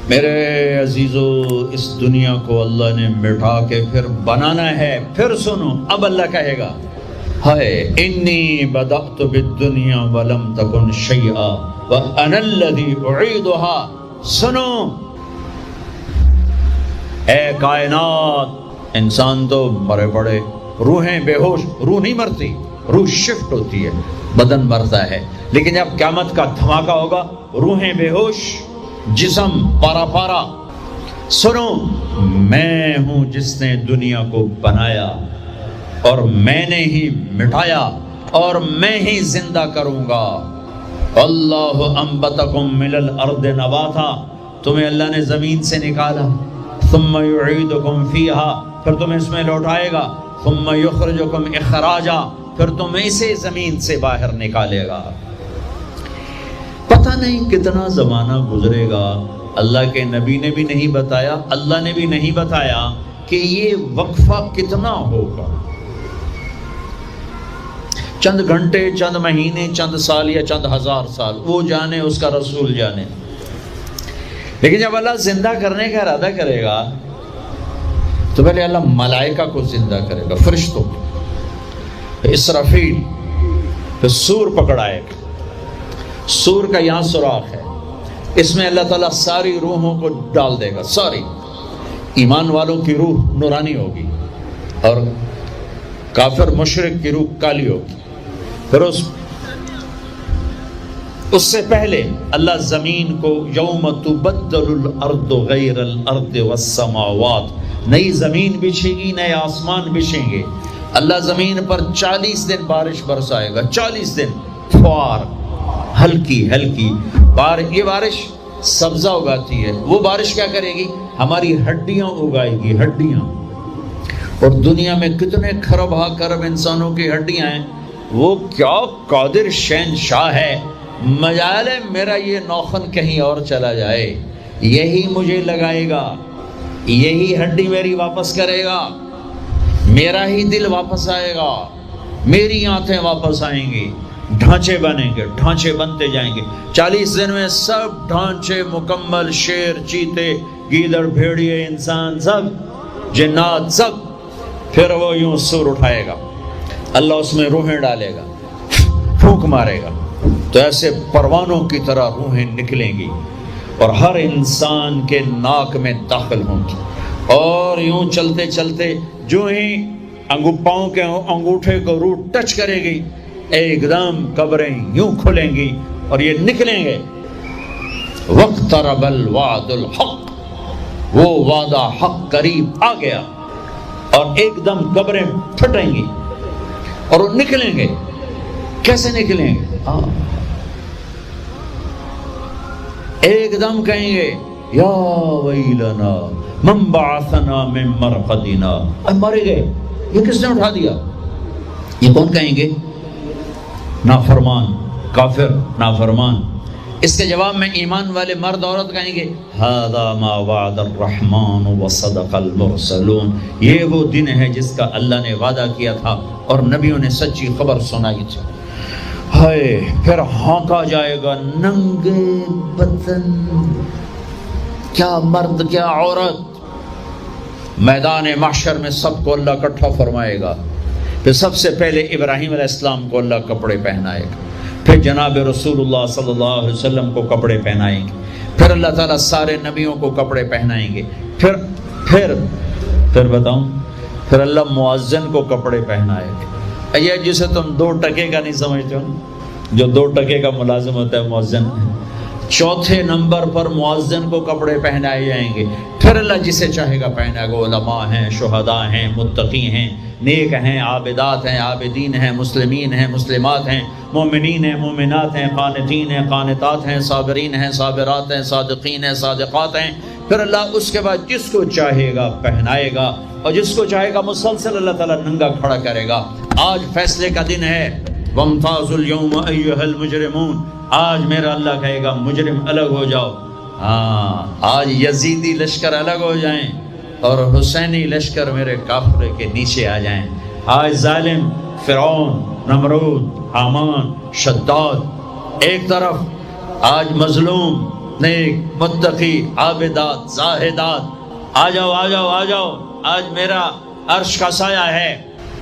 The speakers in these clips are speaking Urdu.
میرے عزیزو، اس دنیا کو اللہ نے مٹا کے پھر بنانا ہے. پھر سنو، اب اللہ کہے گا ہائے انی بدأت بالدنیا ولم تکن شیئا وانا الذی اعیدها. سنو اے کائنات، انسان تو مرے پڑے، روحیں بے ہوش، روح نہیں مرتی، روح شفٹ ہوتی ہے، بدن مرتا ہے، لیکن جب قیامت کا دھماکہ ہوگا روحیں بے ہوش، جسم پارا پارا. سنو، میں ہوں جس نے دنیا کو بنایا اور میں نے ہی مٹایا اور میں ہی زندہ کروں گا. اللہ انبتکم من الارض نباتا، تمہیں اللہ نے زمین سے نکالا، ثم یعیدکم فیہا، پھر تمہیں اس میں لوٹائے گا، ثم یخرجکم اخراجا، پھر تمہیں اسے زمین سے باہر نکالے گا. پتہ نہیں کتنا زمانہ گزرے گا، اللہ کے نبی نے بھی نہیں بتایا، اللہ نے بھی نہیں بتایا کہ یہ وقفہ کتنا ہوگا. چند گھنٹے، چند مہینے، چند سال یا چند ہزار سال، وہ جانے، اس کا رسول جانے. لیکن جب اللہ زندہ کرنے کا ارادہ کرے گا تو پہلے اللہ ملائکہ کو زندہ کرے گا، فرشتوں کو، اسرافیل، پھر سور پکڑائے گا. سور کا یہاں سوراخ ہے، اس میں اللہ تعالیٰ ساری روحوں کو ڈال دے گا. ساری ایمان والوں کی روح نورانی ہوگی اور کافر مشرک کی روح کالی ہوگی. پھر اس سے پہلے اللہ زمین کو یوم تبدل الارض غیر الارض والسماوات، نئی زمین بچھے گی، نئے آسمان بچھیں گے. اللہ زمین پر 40 دن بارش برسائے گا، 40 دن فوار، ہلکی ہلکی یہ بارش سبزہ اگاتی ہے. وہ بارش کیا کرے گی؟ ہماری ہڈیاں اگائے گی، ہڈیاں. اور دنیا میں کتنے کھرب ہا کرب انسانوں کی ہڈیاں ہیں. وہ کیا قادر شہنشاہ ہے، مجال ہے میرا یہ نوخن کہیں اور چلا جائے، یہی مجھے لگائے گا، یہی ہڈی میری واپس کرے گا، میرا ہی دل واپس آئے گا، میری آنکھیں واپس آئیں گی، ڈھانچے بنیں گے، ڈھانچے بنتے جائیں گے. 40 دن میں سب ڈھانچے مکمل، شیر، چیتے، گیدڑ، بھیڑیے، انسان، سب جنات، سب. پھر وہ یوں سور اٹھائے گا، اللہ اس میں روحیں ڈالے گا، پھونک مارے گا، تو ایسے پروانوں کی طرح روحیں نکلیں گی اور ہر انسان کے ناک میں داخل ہوں گی. اور یوں چلتے چلتے جو ہی پاؤں کے انگوٹھے کو روح ٹچ کرے گی، ایک دم قبریں یوں کھلیں گی اور یہ نکلیں گے. وَاقْتَرَبَ الْوَعْدُ الْحَقُّ، وہ وعدہ حق قریب آ گیا، اور ایک دم قبریں پھٹیں گی اور وہ نکلیں گے. کیسے نکلیں گے؟ ایک دم کہیں گے یا ویلنا من بعثنا من مرقدنا، مرے گئے، یہ کس نے اٹھا دیا؟ یہ کون کہیں گے؟ نافرمان، کافر، نافرمان. اس کے جواب میں ایمان والے مرد عورت کہیں گے ھذا ما وعد الرحمن وصدق المرسلون، یہ وہ دن ہے جس کا اللہ نے وعدہ کیا تھا اور نبیوں نے سچی خبر سنائی تھی. ہائے، پھر ہانکا جائے گا، ننگے بدن، کیا مرد کیا عورت. میدان محشر میں سب کو اللہ اکٹھا فرمائے گا. پھر سب سے پہلے ابراہیم علیہ السلام کو اللہ کپڑے پہنائے گا، پھر جناب رسول اللہ صلی اللہ علیہ وسلم کو کپڑے پہنائیں گے، پھر اللہ تعالیٰ سارے نبیوں کو کپڑے پہنائیں گے. پھر بتاؤں، پھر اللہ مؤذن کو کپڑے پہنائے گا. یہ جسے تم 2 ٹکے کا نہیں سمجھتے ہو، جو 2 ٹکے کا ملازم ہوتا ہے مؤذن، 4تھے نمبر پر مؤذن کو کپڑے پہنائے جائیں گے. پھر اللہ جسے چاہے گا پہنائے گا. علماء ہیں، شہداء ہیں، متقی ہیں، نیک ہیں، عابدات ہیں، عابدین ہیں، مسلمین ہیں، مسلمات ہیں، مومنین ہیں، مومنات ہیں، قانتین ہیں، قانتات ہیں، صابرین ہیں، صابرات ہیں، صادقین ہیں، صادقات ہیں. پھر اللہ اس کے بعد جس کو چاہے گا پہنائے گا اور جس کو چاہے گا مسلسل اللہ تعالیٰ ننگا کھڑا کرے گا. آج فیصلے کا دن ہے. وَامْتَازُوا الْيَوْمَ أَيُّهَا الْمُجْرِمُونَ، آج میرا اللہ کہے گا مجرم الگ ہو جاؤ. آج یزیدی لشکر الگ ہو جائیں اور حسینی لشکر میرے کافرے کے نیچے آ جائیں. آج ظالم فرعون، نمرود، حامان، شداد ایک طرف، آج مظلوم نیک متقی عابدات زاہدات، آ جاؤ آ جاؤ آ جاؤ، آج میرا عرش کا سایہ ہے۔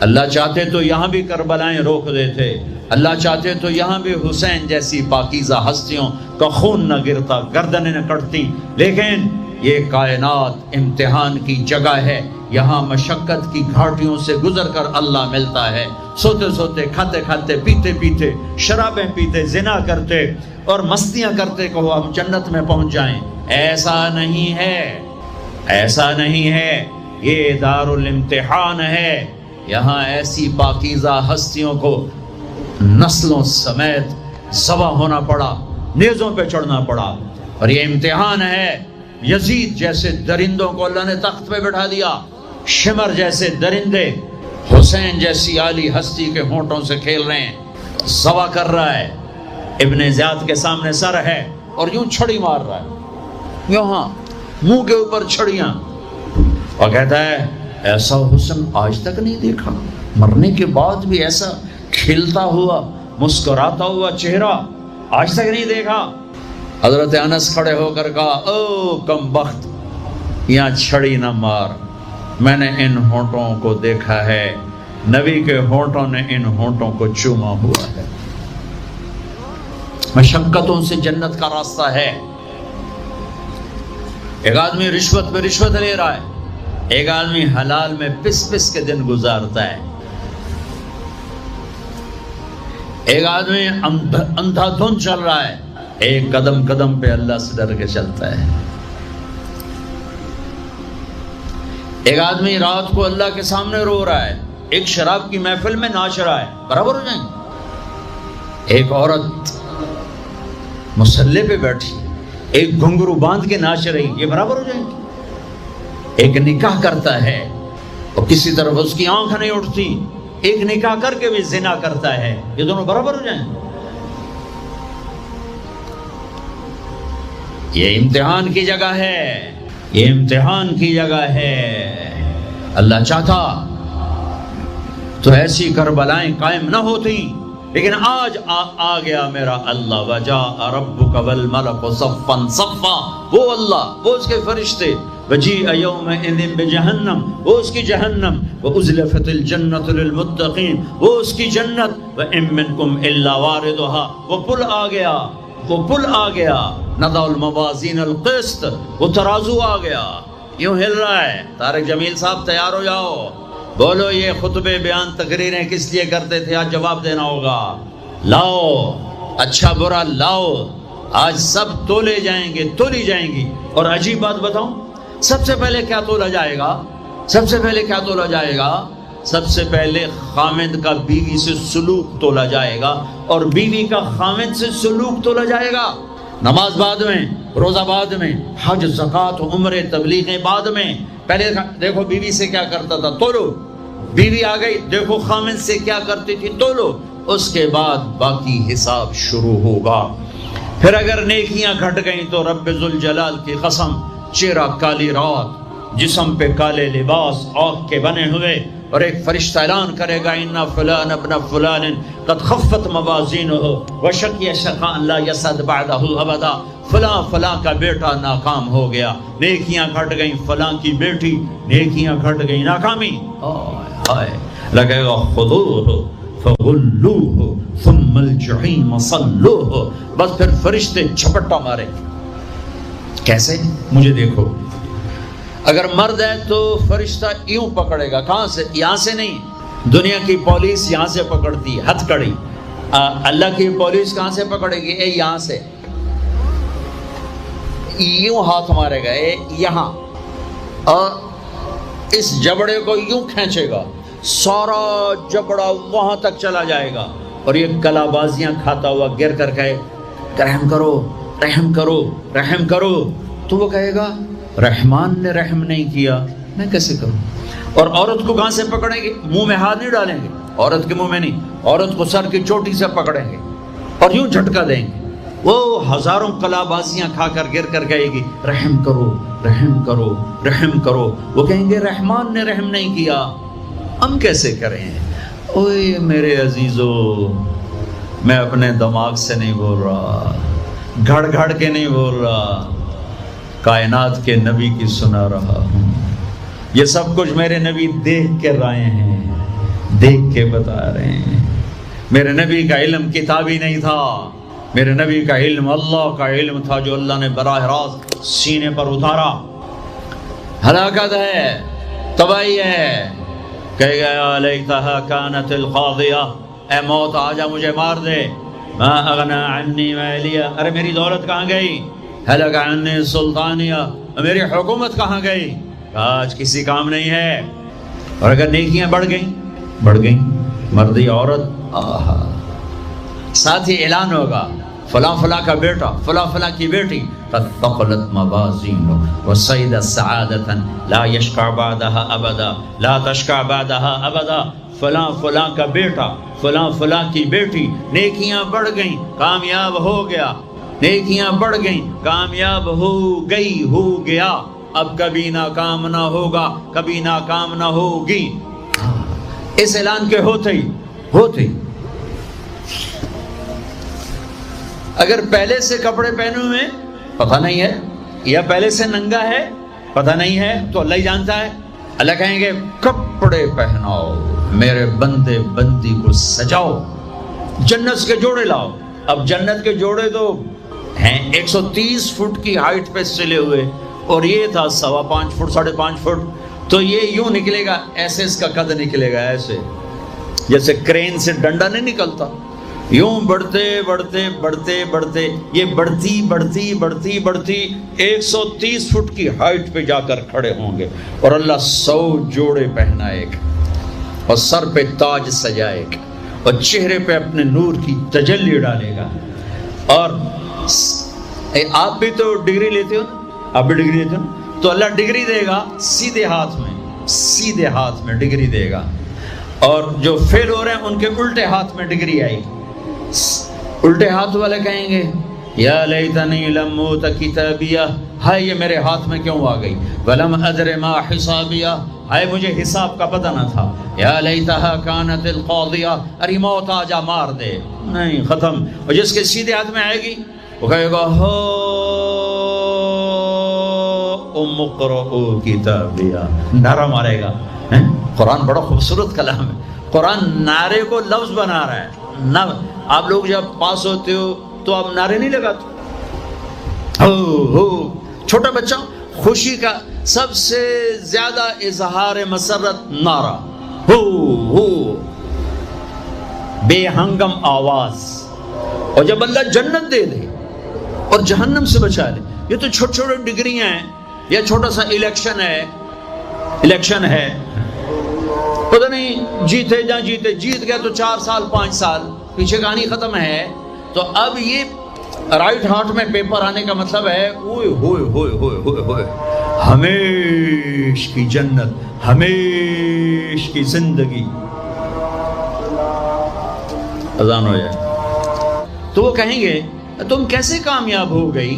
اللہ چاہتے تو یہاں بھی کربلائیں روک دیتے، اللہ چاہتے تو یہاں بھی حسین جیسی پاکیزہ ہستیوں کا خون نہ گرتا، گردنیں نہ کٹتی، لیکن یہ کائنات امتحان کی جگہ ہے، یہاں مشقت کی گھاٹیوں سے گزر کر اللہ ملتا ہے۔ سوتے سوتے، کھاتے کھاتے، پیتے پیتے، شرابیں پیتے، زنا کرتے اور مستیاں کرتے کہو ہم جنت میں پہنچ جائیں، ایسا نہیں ہے، ایسا نہیں ہے، یہ دار الامتحان ہے۔ یہاں ایسی پاکیزہ ہستیوں کو نسلوں سمیت ذبح ہونا پڑا، نیزوں پہ چڑھنا پڑا، اور یہ امتحان ہے۔ یزید جیسے درندوں کو اللہ نے تخت پہ بٹھا دیا، شمر جیسے درندے حسین جیسی عالی ہستی کے ہونٹوں سے کھیل رہے ہیں، ذبح کر رہا ہے۔ ابن زیاد کے سامنے سر ہے اور یوں چھڑی مار رہا ہے، یہاں منہ کے اوپر چھڑیاں، اور کہتا ہے ایسا حسن آج تک نہیں دیکھا، مرنے کے بعد بھی ایسا کھلتا ہوا مسکراتا ہوا چہرہ آج تک نہیں دیکھا۔ حضرت انس کھڑے ہو کر کہا او کم بخت، یہاں چھڑی نہ مار، میں نے ان ہونٹوں کو دیکھا ہے، نبی کے ہونٹوں نے ان ہونٹوں کو چوما ہوا ہے۔ مشقتوں سے جنت کا راستہ ہے۔ ایک آدمی رشوت پہ رشوت لے رہا ہے، ایک آدمی حلال میں پس پس کے دن گزارتا ہے، ایک آدمی اندھا دھند چل رہا ہے، ایک قدم قدم پہ اللہ سے ڈر کے چلتا ہے۔ ایک آدمی رات کو اللہ کے سامنے رو رہا ہے، ایک شراب کی محفل میں ناچ رہا ہے، برابر ہو جائیں گے؟ ایک عورت مصلی پہ بیٹھی، ایک گھنگرو باندھ کے ناچ رہی، یہ برابر ہو جائیں گے؟ ایک نکاح کرتا ہے اور کسی طرف اس کی آنکھ نہیں اٹھتی، ایک نکاح کر کے بھی زنا کرتا ہے، یہ دونوں برابر ہو جائیں گے؟ یہ امتحان کی جگہ ہے، یہ امتحان کی جگہ ہے۔ اللہ چاہتا تو ایسی کربلائیں قائم نہ ہوتی، لیکن آج آ گیا میرا اللہ، وجاء ربک والملک صفا صفا، وہ اللہ، وہ اس کے فرشتے، وجیء یومئذ بجہنم، وہ اس کی جہنم، وازلفت الجنۃ للمتقین، وہ اس کی جنت، وان منکم الا واردها، وہ پل آ گیا، وہ پل آ گیا، نضع الموازین القسط، وہ ترازو آ گیا، یوں ہل رہا ہے۔ طارق جمیل صاحب تیار ہو جاؤ، بولو یہ خطبے بیان تقریریں کس لیے کرتے تھے، آج جواب دینا ہوگا، لاؤ اچھا برا لاؤ، آج سب تولے جائیں گے، تولی جائیں گی۔ اور عجیب بات بتاؤں، سب سے پہلے کیا تولا جائے گا؟ سب سے پہلے کیا تولا جائے گا؟ سب سے پہلے خامد کا بیوی سے سلوک تولا جائے گا، اور بیوی کا خامد سے سلوک تولا جائے گا۔ نماز بعد میں، روزہ بعد میں، حج زکوٰۃ عمرے تبلیغیں بعد میں، پہلے دیکھو بیوی سے کیا کرتا تھا، تولو، بیوی آ گئی دیکھو خامد سے کیا کرتی تھی، تولو، اس کے بعد باقی حساب شروع ہوگا۔ پھر اگر نیکیاں گھٹ گئیں تو رب ذوالجلال کی قسم، چہرہ کالی رات، جسم پہ کالے لباس آگ کے بنے ہوئے، اور ایک فرشتہ اعلان کرے گا ان فلان ابن فلان قد خفت موازینہ وشقی شقاء لا یسعد بعدہ ابدا، فلاں فلاں کا بیٹا ناکام ہو گیا، نیکیاں گھٹ گئیں، فلاں کی بیٹی نیکیاں گھٹ گئیں، ناکامی، ہائے لگے گا خذوہ فغلوہ ثم الجحیم صلوہ، بس پھر فرشتے چھپٹا مارے، کیسے؟ مجھے دیکھو، اگر مرد ہے تو فرشتہ یوں پکڑے گا، کہاں سے؟ یہاں سے نہیں، دنیا کی پولیس یہاں سے پکڑتی ہے، ہتھ کڑی، اللہ کی پولیس کہاں سے پکڑے گی؟ اے یہاں سے، یوں ہاتھ مارے گا، اے یہاں، اور اس جبڑے کو یوں کھینچے گا، سارا جبڑا وہاں تک چلا جائے گا، اور یہ کلا بازیاں کھاتا ہوا گر کر کہے رحم کرو رحم کرو رحم کرو، تو وہ کہے گا رحمان نے رحم نہیں کیا، میں کیسے کروں؟ اور عورت کو کہاں سے پکڑیں گے؟ منہ میں ہاتھ نہیں ڈالیں گے، عورت کے منہ میں نہیں، عورت کو سر کی چوٹی سے پکڑیں گے اور یوں جھٹکا دیں گے، وہ ہزاروں کلا بازیاں کھا کر گر کر کہے گی رحم کرو رحم کرو رحم کرو، وہ کہیں گے رحمان نے رحم نہیں کیا، ہم کیسے کریں؟ اوئے میرے عزیزو، میں اپنے دماغ سے نہیں بول رہا، گھڑ گھڑ کے نہیں بول رہا، کائنات کے نبی کی سنا رہا ہوں۔ یہ سب کچھ میرے نبی دیکھ کے رائے ہیں، دیکھ کے بتا رہے ہیں۔ میرے نبی کا علم کتابی نہیں تھا، میرے نبی کا علم اللہ کا علم تھا جو اللہ نے براہ راست سینے پر اتارا۔ ہلاکت ہے، تباہی ہے، کہے گا یا لیتہا کانت القاضیہ، اے موت آجا مجھے مار دے، ما اغنا عنی مالیہ، ارے میری دولت کہاں گئی، ہلک عنی سلطانیہ، میری حکومت کہاں گئی، آج کسی کام نہیں ہے۔ اور اگر نیکیاں بڑھ گئیں، مردی عورت، آہا، ساتھ ہی اعلان ہوگا فلاں فلاں کا بیٹا، فلاں فلاں کی بیٹی، قد ثقلت موازین وصید سعادتا لا یشقع بعدها ابدا، لا تشقع بعدها ابدا، فلاں فلاں کا بیٹا، فلاں فلاں کی بیٹی، نیکیاں بڑھ گئیں، کامیاب ہو گیا، نیکیاں بڑھ گئیں، کامیاب ہو گیا، اب کبھی ناکام نہ ہوگا، کبھی ناکام نہ ہوگی۔ اس اعلان کے ہوتے ہی اگر پہلے سے کپڑے پہنے ہوئے پتہ نہیں ہے، یا پہلے سے ننگا ہے پتہ نہیں ہے، تو اللہ ہی جانتا ہے۔ اللہ کہیں گے کپڑے پہناؤ، میرے بندے بندی کو سجاؤ، جنت کے جوڑے لاؤ۔ اب جنت کے جوڑے تو ہیں 130 فٹ کی ہائٹ پہ سلے ہوئے، اور یہ تھا 5.25 فٹ 5.5 فٹ، تو یہ یوں نکلے گا، ایسے اس کا قد نکلے گا، ایسے جیسے کرین سے ڈنڈا نہیں نکلتا، یوں بڑھتے یہ بڑھتی 130 فٹ کی ہائٹ پہ جا کر کھڑے ہوں گے، اور اللہ 100 جوڑے پہنائے گا، اور سر پہ تاج سجائے گا، اور چہرے پہ اپنے نور کی تجلی ڈالے گا۔ اور آپ بھی تو ڈگری لیتے ہو نا، آپ بھی ڈگری لیتے ہو نا، تو اللہ ڈگری دے گا سیدھے ہاتھ میں ڈگری دے گا، اور جو فیل ہو رہے ہیں ان کے الٹے ہاتھ میں ڈگری آئے گی۔ الٹے ہاتھ والے کہیں گے یا لیتنی لم اوت کتابیہ، ہائے یہ میرے ہاتھ میں کیوں آ گئی، ولم ادر ما حسابیہ، ہائے مجھے حساب کا پتہ نہ تھا، یا لیتہا کانت القاضیہ، ارے موت آ جا مار دے، نہیں ختم۔ اور جس کے سیدھے ہاتھ میں آئے گی وہ کہے گا ہو ام اقرؤ کتابیہ، نعرہ مارے گا۔ قرآن بڑا خوبصورت کلام ہے، قرآن نعرے کو لفظ بنا رہا ہے۔ آپ لوگ جب پاس ہوتے ہو تو آپ نعرے نہیں لگاتے ہو، چھوٹا بچہ خوشی کا سب سے زیادہ اظہار مسرت نعرہ ہو، بے ہنگم آواز۔ اور جب اللہ جنت دے دے اور جہنم سے بچا لے، یہ تو چھوٹے چھوٹے ڈگریاں ہیں، یا چھوٹا سا الیکشن ہے، پتہ نہیں جیتے جیت گیا تو 4 سال 5 سال پیچھے کہانی ختم ہے۔ تو اب یہ رائٹ ہارٹ میں پیپر آنے کا مطلب ہے اوئے ہوئے ہوئے ہوئے ہوئے ہوئے، ہمیش کی جنت، ہمیش کی زندگی۔ اذان ہو جائے تو وہ کہیں گے تم کیسے کامیاب ہو گئی،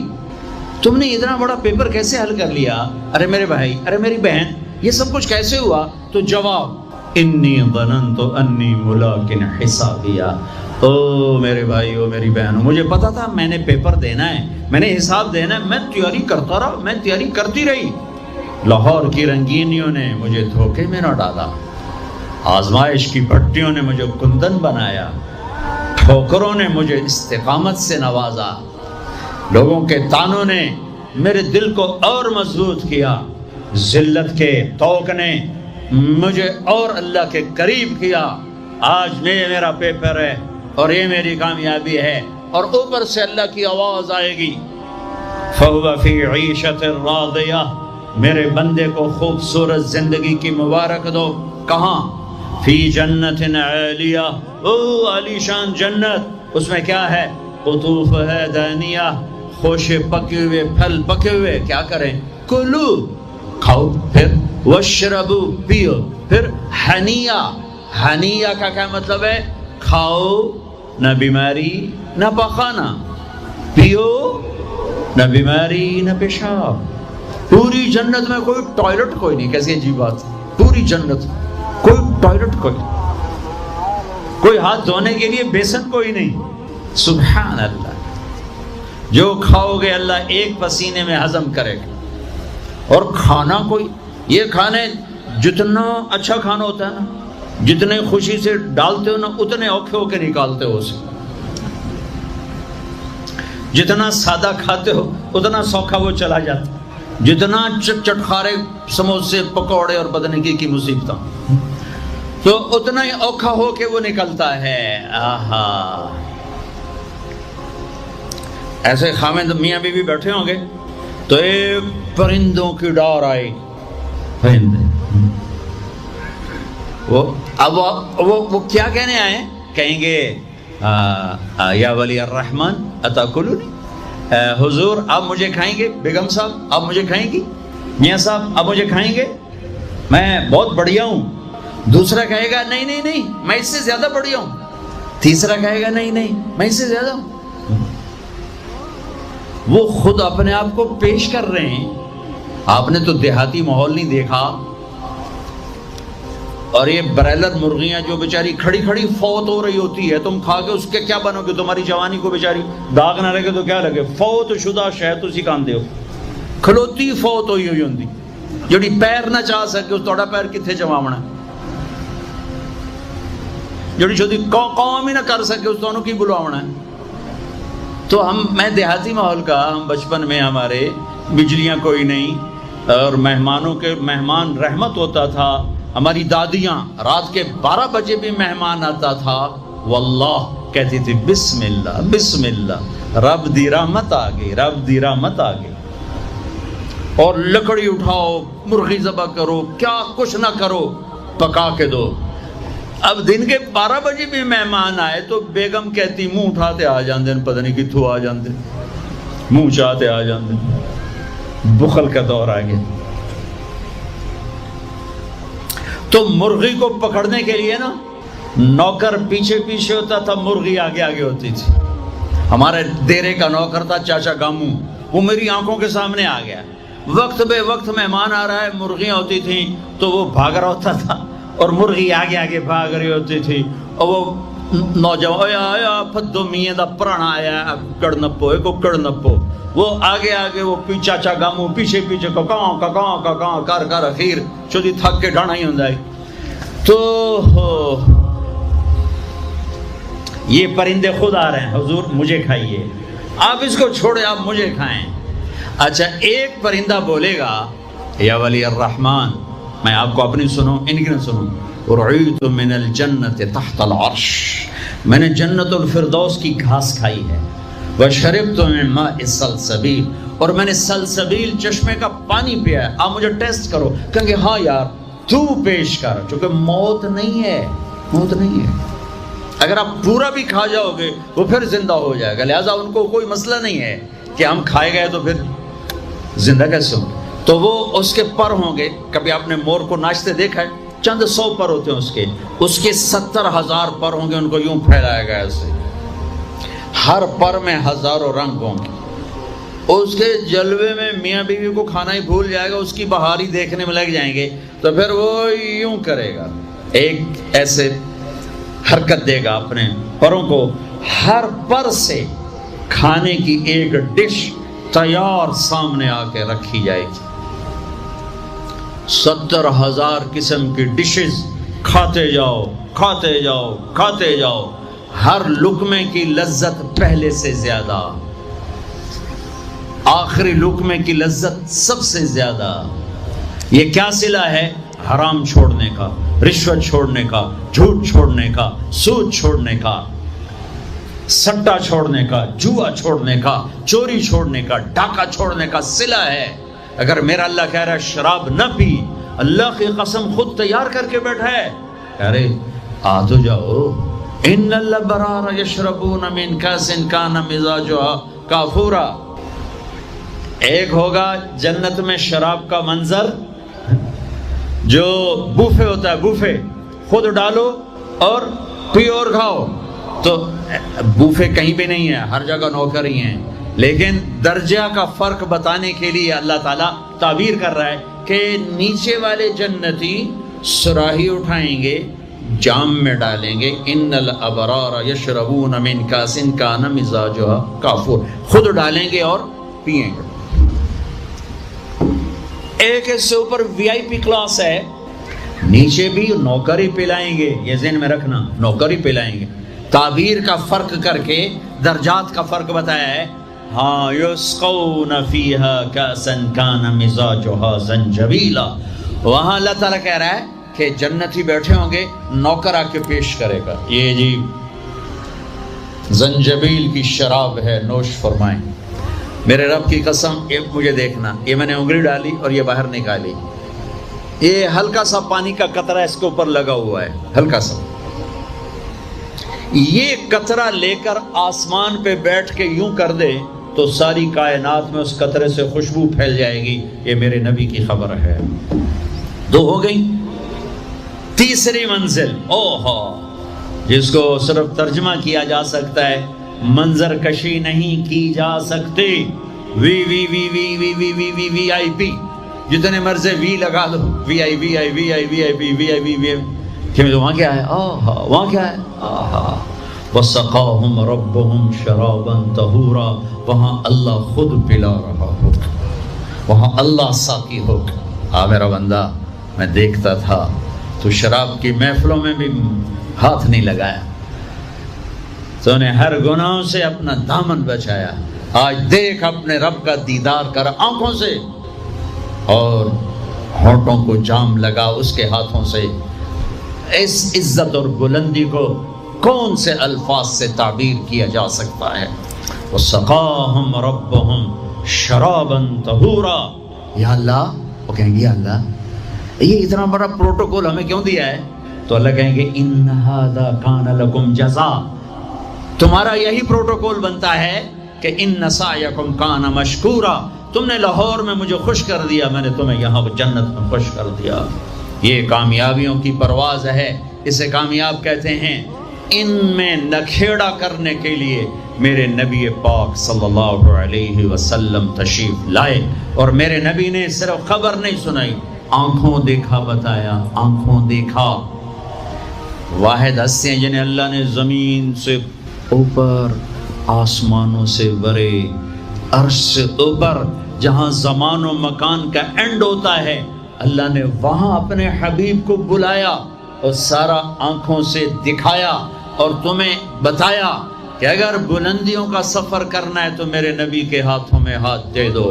تم نے اتنا بڑا پیپر کیسے حل کر لیا، ارے میرے بھائی، ارے میری بہن، یہ سب کچھ کیسے ہوا؟ تو جواب انی ظننت انی ملاق حسابیہ، او میرے بھائی، او میری بہن، مجھے پتا تھا میں نے پیپر دینا ہے، میں نے حساب دینا ہے، میں تیاری کرتا رہا، میں تیاری کرتی رہی۔ لاہور کی رنگینیوں نے مجھے دھوکے میں نہ ڈالا، آزمائش کی بھٹیوں نے مجھے کندن بنایا، ٹھوکروں نے مجھے استقامت سے نوازا، لوگوں کے تانوں نے میرے دل کو اور مضبوط کیا، ذلت کے طوق نے مجھے اور اللہ کے قریب کیا۔ آج میرا پیپر ہے اور یہ میری کامیابی ہے، اور اوپر سے اللہ کی آواز آئے گی فَهُوَ فِي عِيشَةٍ رَاضِيَةٍ، میرے بندے کو خوبصورت زندگی کی مبارک دو۔ کہاں؟ فی جنت عالیہ، او عالی شان جنت، اس میں کیا ہے؟ قطوف ہے دانیہ، خوشے پکے ہوئے، پھل پکے ہوئے، کیا کریں؟ کلو، کھاؤ، پھر وشربو، پیو، پھر ہنیہ، ہنیہ کا کیا مطلب ہے؟ کھاؤ، نہ بیماری نہ پخانہ، پیو، نہ بیماری نہ پیشاب۔ پوری جنت میں کوئی ٹوائلٹ کوئی نہیں، کیسی عجیب بات، پوری جنت کوئی ٹوائلٹ کوئی ہاتھ دھونے کے لیے بیسن کوئی نہیں، سبحان اللہ۔ جو کھاؤ گے اللہ ایک پسینے میں ہضم کرے گا۔ اور کھانا کوئی، یہ کھانے جتنا اچھا کھانا ہوتا ہے نا، جتنے خوشی سے ڈالتے ہو نا اتنے اوکھے ہو کے نکالتے ہو اسے، جتنا سادہ کھاتے ہو اتنا سوکھا وہ چلا جاتا، جتنا چٹخارے سموسے پکوڑے اور بدن کی مصیبتیں تو اتنا ہی اوکھا ہو کے وہ نکلتا ہے۔ آہا، ایسے خامد میاں بیوی بیٹھے ہوں گے تو ایک پرندوں کی ڈار آئی، پرندے وہ کیا کہنے آئے؟ کہیں گے یا ولی الرحمن اتاکلونی، حضور آپ مجھے کھائیں گے؟ بیگم صاحب آپ مجھے کھائیں گی؟ میاں صاحب آپ مجھے کھائیں گے؟ میں بہت بڑھیا ہوں۔ دوسرا کہے گا نہیں نہیں نہیں میں اس سے زیادہ بڑھیا ہوں۔ تیسرا کہے گا نہیں نہیں میں اس سے زیادہ ہوں۔ وہ خود اپنے آپ کو پیش کر رہے ہیں۔ آپ نے تو دیہاتی ماحول نہیں دیکھا، اور یہ برائلر مرغیاں جو بیچاری کھڑی کھڑی فوت ہو رہی ہوتی ہے، تم کھا کے اس کے کیا بنو گے؟ تمہاری جوانی کو بیچاری داغ نہ لگے تو کیا لگے؟ فوت شدہ شہد تسی کھاندے ہو، کھلوتی فوت ہوئی ہوئی ہوندی، جڑی پیر نہ چاہ سکے اس توڑا پیر کتھے چواونا، جڑی شدی قوم ہی نہ کر سکے اس دونوں کی بلواونا ہے۔ تو میں دیہاتی ماحول کا، ہم بچپن میں ہمارے بجلیاں کوئی نہیں اور مہمانوں کے مہمان رحمت ہوتا تھا۔ ہماری دادیاں رات کے 12 بجے بھی مہمان آتا تھا، واللہ کہتی تھی بسم اللہ بسم اللہ، رب دی رحمت آ گئی، رب دی رحمت آ گئی۔ اور لکڑی اٹھاؤ، مرغی ذبح کرو، کیا کچھ نہ کرو، پکا کے دو۔ اب دن کے 12 بجے بھی مہمان آئے تو بیگم کہتی منہ اٹھاتے آ جاندے، پتہ نہیں کتھوں آ جاندے، منہ چاہتے آ جاندے۔ بخل کا دور آ گیا۔ تو مرغی کو پکڑنے کے لیے نا نوکر پیچھے پیچھے ہوتا تھا، مرغی آگے آگے ہوتی تھی۔ ہمارے دیرے کا نوکر تھا چاچا گامو، وہ میری آنکھوں کے سامنے آ گیا، وقت بے وقت مہمان آ رہا ہے، مرغیاں ہوتی تھیں تو وہ بھاگ رہا ہوتا تھا اور مرغی آگے آگے بھاگ رہی ہوتی تھی، اور وہ نوجوان آیا پھدو میاں دا پرانا آیا کڑ نپو ایک کڑ نپو، وہ آگے آگے وہ چاچا گامو پیچھے پیچھے ککاں کر کر اخیر چودی تھک کے ڈانا ہی ہوندا ہے۔ تو یہ پرندے خود آ رہے ہیں، حضور مجھے کھائیے، آپ اس کو چھوڑے آپ مجھے کھائیں۔ اچھا ایک پرندہ بولے گا یا ولی الرحمن، میں آپ کو اپنی سنوں ان کی نہ سنوں، رعیت من الجنت تحت العرش، میں نے جنت الفردوس کی گھاس کھائی ہے، وشربت من ماء السلسبیل، اور میں نے سلسبیل چشمے کا پانی پیا ہے، آپ مجھے ٹیسٹ کرو۔ کہیں گے ہاں یار تو پیش کر، چونکہ موت نہیں ہے، موت نہیں ہے، اگر آپ پورا بھی کھا جاؤ گے وہ پھر زندہ ہو جائے گا، لہٰذا ان کو کوئی مسئلہ نہیں ہے کہ ہم کھائے گئے تو پھر زندہ کیسے ہوں۔ تو وہ اس کے پر ہوں گے، کبھی آپ نے مور کو ناچتے دیکھا ہے؟ چند 100 پر ہوتے ہیں اس کے 70,000 پر ہوں گے، ان کو یوں پھیلایا گیا ایسے، ہر پر میں ہزاروں رنگ ہوں گے۔ اس کے جلوے میں میاں بیوی کو کھانا ہی بھول جائے گا، اس کی بہاری دیکھنے میں لگ جائیں گے، تو پھر وہ یوں کرے گا، ایک ایسے حرکت دے گا اپنے پروں کو، ہر پر سے کھانے کی ایک ڈش تیار سامنے آ کے رکھی جائے گی، 70,000 قسم کی ڈشز، کھاتے جاؤ کھاتے جاؤ کھاتے جاؤ، ہر لقمے کی لذت پہلے سے زیادہ، آخری لقمے کی لذت سب سے زیادہ۔ یہ کیا صلہ ہے؟ حرام چھوڑنے کا، رشوت چھوڑنے کا، جھوٹ چھوڑنے کا، سود چھوڑنے کا، سٹا چھوڑنے کا، جوا چھوڑنے کا، چوری چھوڑنے کا، ڈاکہ چھوڑنے کا صلہ ہے۔ اگر میرا اللہ کہہ رہا ہے شراب نہ پی، اللہ کی قسم خود تیار کر کے بیٹھا ہے، ارے آ تو جاؤ، ان الابرار یشربون من کاس کان مزاجها کافورا۔ ایک ہوگا جنت میں شراب کا منظر جو بوفے ہوتا ہے، بوفے خود ڈالو اور پیو اور کھاؤ، تو بوفے کہیں پہ نہیں ہے، ہر جگہ نوکر ہی ہیں، لیکن درجہ کا فرق بتانے کے لیے اللہ تعالیٰ تعبیر کر رہا ہے کہ نیچے والے جنتی سراہی اٹھائیں گے، جام میں ڈالیں گے، ان الابرار یشربون من کاس کان مزاجها کافور، خود ڈالیں گے اور پیئیں گے۔ ایک اس سے اوپر وی آئی پی کلاس ہے، نیچے بھی نوکر ہی پلائیں گے، یہ ذہن میں رکھنا، نوکر ہی پلائیں گے۔ تعبیر کا فرق کر کے درجات کا فرق بتایا ہے۔ ہاں یسقون فیہا کاسا کان مزاجها زنجبیلا، وہاں اللہ تعالیٰ کہہ رہا ہے کہ جنتی بیٹھے ہوں گے، نوکر آ کے پیش کرے گا، یہ جی زنجبیل کی شراب ہے، نوش فرمائیں۔ میرے رب کی قسم، یہ مجھے دیکھنا، یہ میں نے انگلی ڈالی اور یہ باہر نکالی، یہ ہلکا سا پانی کا قطرہ اس کے اوپر لگا ہوا ہے، ہلکا سا، یہ قطرہ لے کر آسمان پہ بیٹھ کے یوں کر دے تو ساری کائنات میں اس قطرے سے خوشبو پھیل جائے گی، یہ میرے نبی کی خبر ہے۔ دو ہو گئی۔ تیسری منزل، اوہو، جس کو صرف ترجمہ کیا جا سکتا ہے، منظر کشی نہیں کی جا سکتی، وی وی وی وی وی وی وی وی وی آئی پی، جتنے مرضی وی لگا دو، وی آئی وی آئی وی آئی وی آئی پی وی آئی وی وی آئی، وہاں کیا ہے؟ آہا، وہاں کیا ہے؟ آہا، وَسَقَاهُمْ رَبُّهُمْ شَرَابًا طَهُورًا، وہاں اللہ خود پلا رہا ہوگا، وہاں اللہ ساقی ہوگا۔ میرا بندہ، میں دیکھتا تھا تو شراب کی محفلوں میں بھی ہاتھ نہیں لگایا، تو نے ہر گناہوں سے اپنا دامن بچایا، آج دیکھ اپنے رب کا دیدار کر آنکھوں سے، اور ہونٹوں کو جام لگا اس کے ہاتھوں سے۔ اس عزت اور بلندی کو کون سے الفاظ سے تعبیر کیا جا سکتا ہے؟ وَسَقَاهُمْ رَبُّهُمْ شَرَابًا طَهُورًا، یا اللہ، وہ کہیں گے یا اللہ یہ اتنا بڑا پروٹوکول ہمیں کیوں دیا ہے؟ تو اللہ کہیں گے ان ھذا کان لکم جزاء، تمہارا یہی پروٹوکول بنتا ہے کہ ان سعیکم کان مشکورا، تم نے لاہور میں مجھے خوش کر دیا، میں نے تمہیں یہاں جنت میں خوش کر دیا۔ یہ کامیابیوں کی پرواز ہے، اسے کامیاب کہتے ہیں۔ ان میں نکھیڑا کرنے کے لیے میرے نبی پاک صلی اللہ علیہ وسلم تشریف لائے، اور میرے نبی نے صرف خبر نہیں سنائی، آنکھوں دیکھا بتایا، آنکھوں دیکھا۔ واحد ہستیاں جنہیں اللہ نے زمین سے اوپر، آسمانوں سے برے، عرش سے اوپر، جہاں زمان و مکان کا اینڈ ہوتا ہے، اللہ نے وہاں اپنے حبیب کو بلایا اور سارا آنکھوں سے دکھایا اور تمہیں بتایا کہ اگر بلندیوں کا سفر کرنا ہے تو میرے نبی کے ہاتھوں میں ہاتھ دے دو،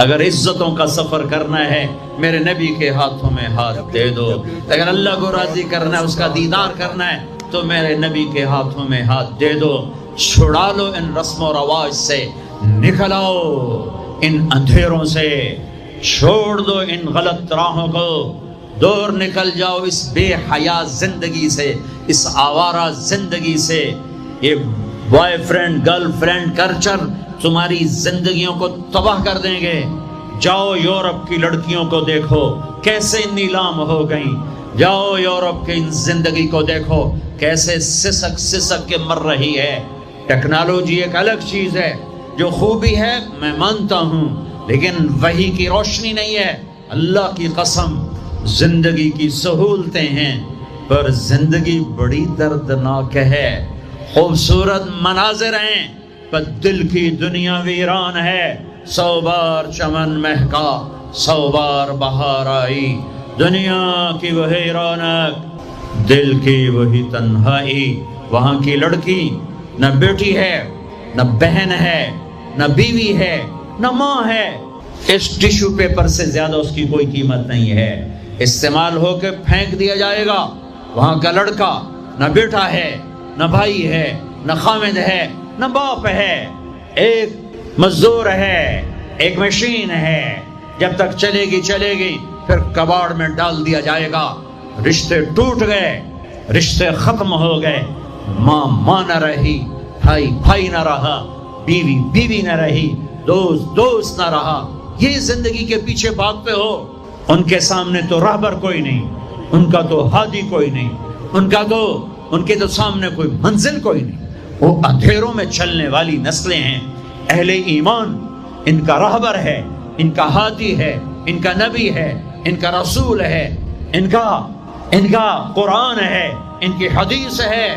اگر عزتوں کا سفر کرنا ہے میرے نبی کے ہاتھوں میں ہاتھ دے دو، اگر اللہ کو راضی کرنا ہے، اس کا دیدار کرنا ہے تو میرے نبی کے ہاتھوں میں ہاتھ دے دو۔ چھڑا لو ان رسم و رواج سے، نکل آؤ ان اندھیروں سے، چھوڑ دو ان غلط راہوں کو، دور نکل جاؤ اس بے حیا زندگی سے، اس آوارہ زندگی سے۔ یہ boy friend girl friend culture تمہاری زندگیوں کو تباہ کر دیں گے۔ جاؤ یورپ کی لڑکیوں کو دیکھو کیسے نیلام ہو گئیں، جاؤ یورپ کی زندگی کو دیکھو کیسے سسک سسک کے مر رہی ہے۔ ٹیکنالوجی ایک الگ چیز ہے، جو خوبی ہے میں مانتا ہوں، لیکن وحی کی روشنی نہیں ہے۔ اللہ کی قسم، زندگی کی سہولتیں ہیں پر زندگی بڑی دردناک ہے۔ خوبصورت مناظر ہیں پر دل کی دنیا ویران ہے۔ 100 بار چمن مہکا، 100 بار بہار آئی، دنیا کی وہی رونق، دل کی وہی تنہائی۔ وہاں کی لڑکی نہ بیٹی ہے، نہ بہن ہے، نہ بیوی ہے، نہ ماں ہے، اس ٹیشو پیپر سے زیادہ اس کی کوئی قیمت نہیں ہے، استعمال ہو کے پھینک دیا جائے گا۔ وہاں کا لڑکا نہ بیٹا ہے، نہ بھائی ہے، نہ خامد ہے، نہ باپ ہے، ایک مزدور ہے، ایک مشین ہے، جب تک چلے گی چلے گی، پھر کباڑ میں ڈال دیا جائے گا۔ رشتے ٹوٹ گئے، رشتے ختم ہو گئے، ماں ماں نہ رہی، بھائی بھائی نہ رہا، بیوی بیوی نہ رہی، دوست دوست نہ رہا۔ یہ زندگی کے پیچھے بھاگتے ہو، ان کے سامنے تو راہبر کوئی نہیں، ان کا تو ہادی کوئی نہیں، ان کے تو سامنے کوئی منزل کوئی نہیں۔ وہ اندھیروں میں چلنے والی نسلیں ہیں۔ اہل ایمان ان کا راہبر ہے، ان کا ہادی ہے، ان کا نبی ہے، ان کا رسول ہے، ان کا ان کا قرآن ہے، ان کی حدیث ہے،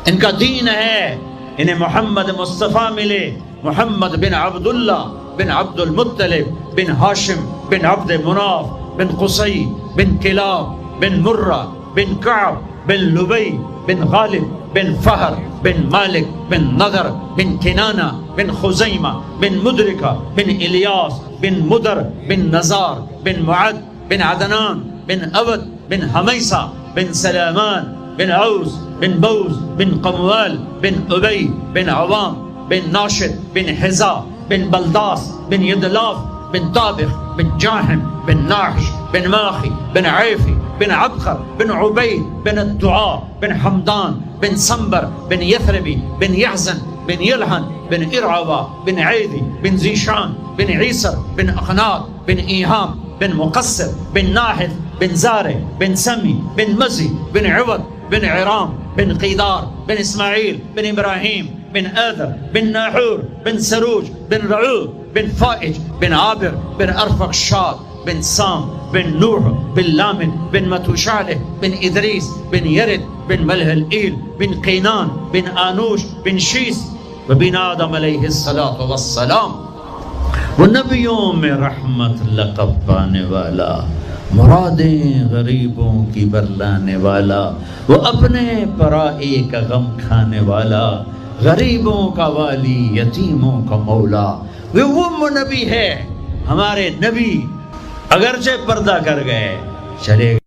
ان کا دین ہے۔ انہیں محمد مصطفیٰ ملے، محمد بن عبداللہ بن عبد المطلب بن ہاشم بن عبد مناف بن قصی بن کلاب بن مرہ بن کعب بن لبی بن غالب بن فہر بن مالک بن نضر بن کنانہ بن خزیمہ بن مدرکہ بن الیاس بن مدر بن نزار بن معد بن عدنان بن عبد بن حمیسہ بن سلامان بن عوس بن بوز بن قموال بن ابی بن عوام بن ناشد بن حزا بن بلداس بن یدلاف بن طابخ بن جاحم بن ناحش بن ماخی بن عیفی بن عبخر بن عبید بن الدعاء بن حمدان بن سنبر بن یثربی بن یحزن بن یلحن بن ارعوہ بن عیدی بن زیشان بن عیسر بن اخناط بن ایہام بن مقصر بن ناحث بن زارع بن سمی بن مزی بن عوض بن عرام بن قیدار بن اسماعیل بن ابراہیم بن آدر بن ناحور بن سروج بن رعوب بن فائج بن عابر بن ارفقشاد بن سام بن نوح بن لامن بن متوشالح بن ادریس بن یرد بن ملح الایل بن قینان بن آنوش بن شیس وبن آدم علیہ الصلاۃ والسلام۔ وہ نبیوں میں رحمت لقب پانے والا، مرادیں غریبوں کی برلانے والا، وہ اپنے پرائی کا غم کھانے والا، غریبوں کا والی، یتیموں کا مولا۔ وہ نبی ہے، ہمارے نبی اگرچہ پردہ کر گئے چلے گئے۔